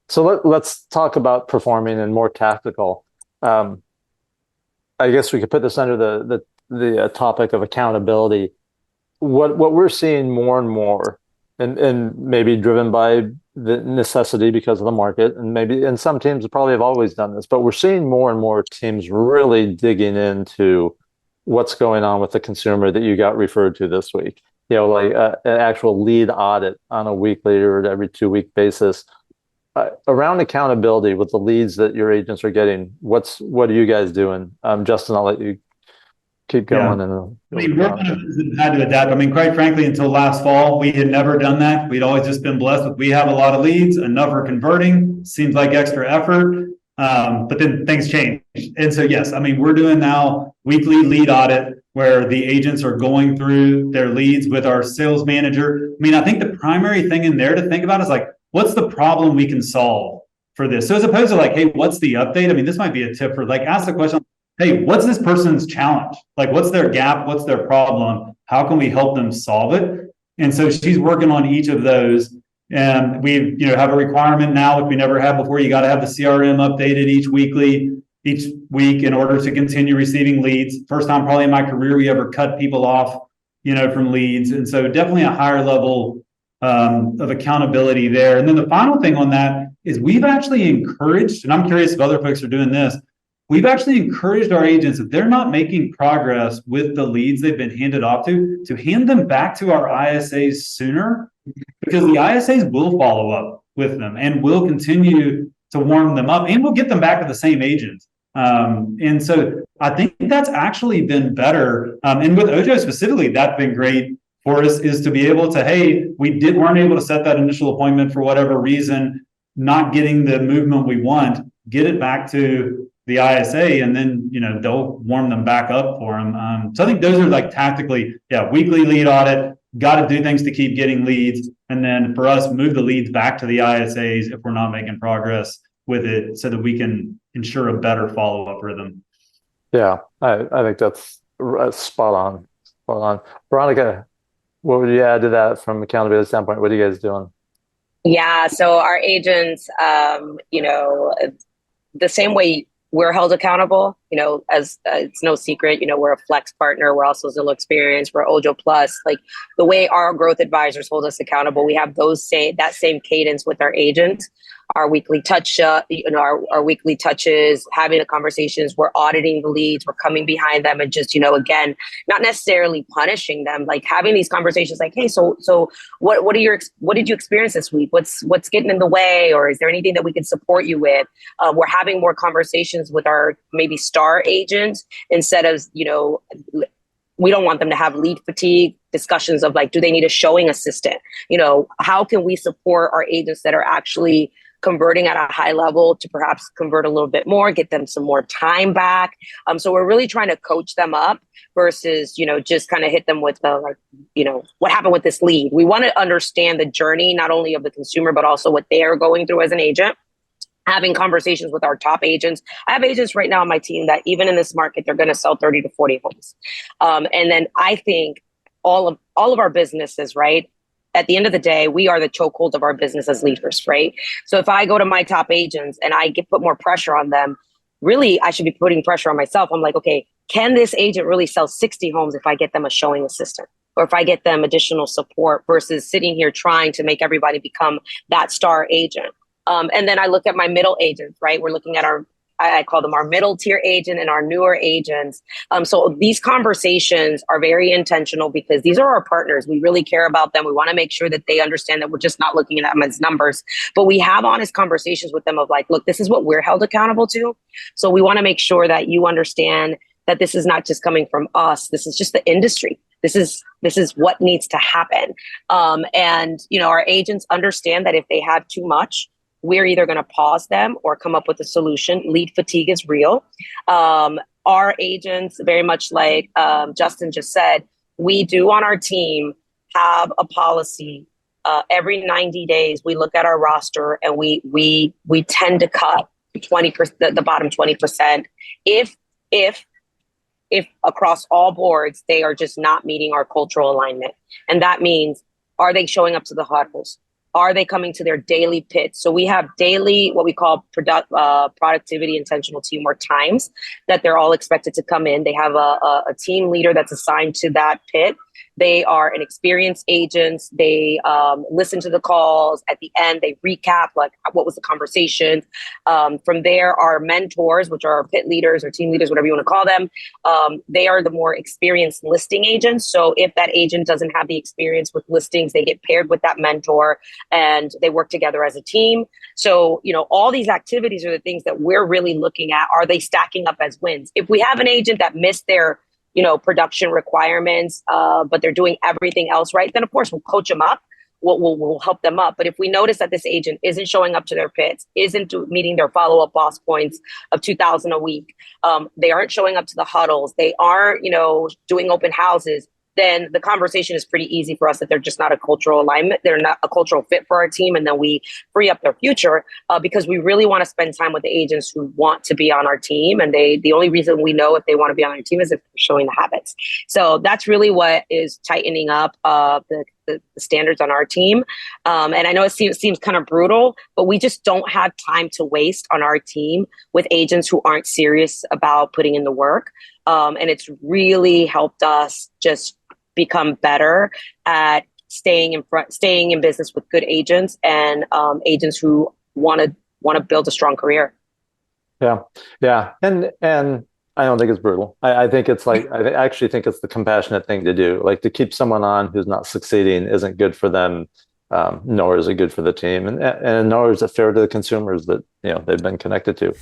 So let's talk about performing and more tactical. Um, I guess we could put this under the topic of accountability. What we're seeing more and more, and maybe driven by the necessity because of the market, and maybe and some teams probably have always done this, but we're seeing more and more teams really digging into what's going on with the consumer that you got referred to this week. Like an actual lead audit on a weekly or every 2 week basis around accountability with the leads that your agents are getting. What are you guys doing? Justin, I'll let you keep Yeah. going and then I go with mean, we're kind Veronica. of had to adapt. I mean, quite frankly, until last fall, we had never done that. We'd always just been blessed with we have a lot of leads, enough are converting, seems like extra effort. But then things change. And so, yes, I mean, we're doing now weekly lead audit where the agents are going through their leads with our sales manager. I mean, I think the primary thing in there to think about is like, what's the problem we can solve for this? So as opposed to like, hey, what's the update? I mean, this might be a tip for like, ask the question, hey, what's this person's challenge? Like, what's their gap? What's their problem? How can we help them solve it? And so she's working on each of those. And we, have a requirement now, which we never had before. You got to have the CRM updated each week in order to continue receiving leads. First time probably in my career we ever cut people off, from leads. And so definitely a higher level of accountability there. And then the final thing on that is we've actually encouraged, and I'm curious if other folks are doing this, we've actually encouraged our agents, if they're not making progress with the leads they've been handed off to hand them back to our ISAs sooner, because the ISAs will follow up with them and will continue to warm them up and we'll get them back to the same agent. And so I think that's actually been better. And with Ojo specifically, that's been great for us, is to be able to, hey, weren't able to set that initial appointment for whatever reason, not getting the movement we want, get it back to the ISA, and then they'll warm them back up for them. So I think those are like tactically, yeah, weekly lead audit. Got to do things to keep getting leads, and then for us, move the leads back to the ISAs if we're not making progress with it, so that we can ensure a better follow up rhythm. Yeah, I think that's spot on. Spot on. Veronica, what would you add to that from accountability standpoint? What are you guys doing? Yeah, so our agents, the same way we're held accountable, as it's no secret, we're a flex partner. We're also Zillow Experience. We're Ojo Plus. Like the way our growth advisors hold us accountable, we have that same cadence with our agents. Our weekly touch, our weekly touches, having the conversations. We're auditing the leads. We're coming behind them and just, again, not necessarily punishing them, like having these conversations like, hey, so what did you experience this week? What's getting in the way? Or is there anything that we can support you with? We're having more conversations with our maybe star agents instead of, we don't want them to have lead fatigue discussions of like, do they need a showing assistant? How can we support our agents that are actually converting at a high level to perhaps convert a little bit more, get them some more time back. So we're really trying to coach them up versus, just kind of hit them with what happened with this lead. We want to understand the journey, not only of the consumer, but also what they are going through as an agent. Having conversations with our top agents. I have agents right now on my team that even in this market, they're going to sell 30 to 40 homes. And then I think all of our businesses, right? At the end of the day, we are the chokehold of our business as leaders, right? So if I go to my top agents and I put more pressure on them, really, I should be putting pressure on myself. I'm like, okay, can this agent really sell 60 homes if I get them a showing assistant? Or if I get them additional support versus sitting here trying to make everybody become that star agent? And then I look at my middle agents, right? We're looking at I call them our middle tier agent and our newer agents. So these conversations are very intentional because these are our partners. We really care about them. We want to make sure that they understand that we're just not looking at them as numbers, but we have honest conversations with them of like, look, this is what we're held accountable to. So we want to make sure that you understand that this is not just coming from us. This is just the industry. This is what needs to happen. And our agents understand that if they have too much, we're either going to pause them or come up with a solution. Lead fatigue is real. Our agents, very much like Justin just said, we do on our team have a policy. Every 90 days, we look at our roster and we tend to cut 20%, the bottom 20%. If across all boards, they are just not meeting our cultural alignment. And that means, are they showing up to the huddles? Are they coming to their daily pitch? So we have daily, what we call productivity intentional teamwork times that they're all expected to come in. They have a team leader that's assigned to that pit. They are an experienced agents. They listen to the calls. At the end, they recap like what was the conversation. From there, our mentors, which are our pit leaders or team leaders, whatever you want to call them, they are the more experienced listing agents. So if that agent doesn't have the experience with listings, they get paired with that mentor and they work together as a team. So, all these activities are the things that we're really looking at. Are they stacking up as wins? If we have an agent that missed their production requirements, but they're doing everything else right, then of course we'll coach them up. We'll help them up. But if we notice that this agent isn't showing up to their pits, isn't meeting their follow-up boss points of 2,000 a week, they aren't showing up to the huddles, they aren't, doing open houses, then the conversation is pretty easy for us that they're just not a cultural alignment. They're not a cultural fit for our team. And then we free up their future because we really want to spend time with the agents who want to be on our team. And the only reason we know if they want to be on our team is if they're showing the habits. So that's really what is tightening up the standards on our team. And I know it seems kind of brutal, but we just don't have time to waste on our team with agents who aren't serious about putting in the work. And it's really helped us just become better at staying in business with good agents and agents who want to build a strong career. Yeah. And I don't think it's brutal. I think it's like, I actually think it's the compassionate thing to do. Like, to keep someone on who's not succeeding isn't good for them, nor is it good for the team. And nor is it fair to the consumers that, they've been connected to.